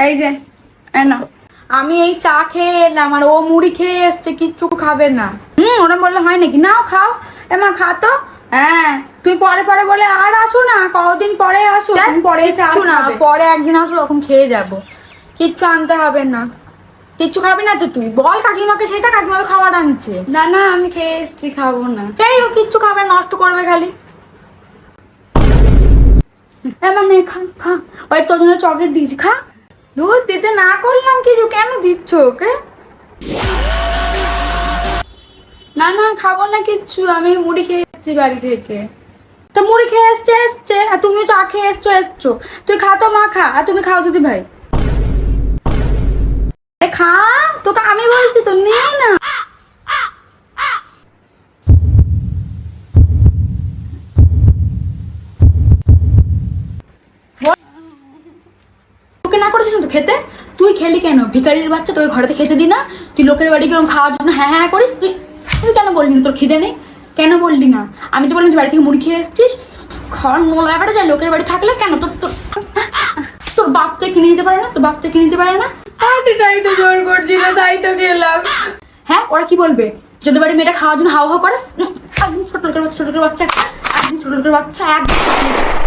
এই যে না, আমি এই চা খেয়ে এলাম আর ও মুড়ি খেয়ে এসছে, কিচ্ছু খাবে না। ওরা বললে হয় নাকি? নাও খাও। এমা খা তো। হ্যাঁ, তুই পরে পরে বলে আর আসো না, কদিন পরে আসো। পরে এসে আসো না, পরে একদিন আসো, তখন খেয়ে যাবো। কিচ্ছু আনতে হবে না। কিচ্ছু খাবি না তো তুই? বল কাকিমাকে সেটা, কাকিমা তো খাবার আনছে। না না, আমি খেয়ে এসছি, খাবো না। এই ও কিচ্ছু খাবে, নষ্ট করবে খালি। এমা মেয়ে খা খা, ওই তোর জন্য চকলেট দিয়েছি, খা। দুধ দিতে না করলাম কিছু, কেন দিচ্ছ ওকে? না না, খাবো না কিচ্ছু, আমি মুড়ি খেয়ে এসছি বাড়ি থেকে। তো মুড়ি খেয়ে এসছে আর তুমিও চা খেয়ে এসছো। তুই খা তো মা, খা। আর তুমি খাও দিদি ভাই। খা, তোকে আমি বলছি তো, নে না। তোকে না করেছিলাম তো খেতে, তুই খেলি কেন? ভিখারির বাচ্চা, তোর ঘরেতে খেতে দি না? তুই লোকের বাড়ি কিরকম খাওয়ার জন্য হ্যাঁ হ্যাঁ করিস? তুই কেন বললি না তোর খিদে নেই? কেন বললি না? আমি তো বললাম তুই বাড়ি থেকে মুড়ি খেয়ে এসছিস। খাওয়ার নোলা বেড়ে যায় লোকের বাড়ি থাকলে। কেন তোর তোর তোর বাপ তো কিনে দিতে পারে না? তোর বাপ তো কিনে দিতে পারে না? তাই তো জোর করছিল, তাই তো গেলাম। হ্যাঁ, ওরা কি বলবে যদি বাড়ি মেয়েটা খাওয়ার জন্য হাও হাও করে? একদম ছোট লোকের বাচ্চা, একদম ছোট লোকের বাচ্চা, একদম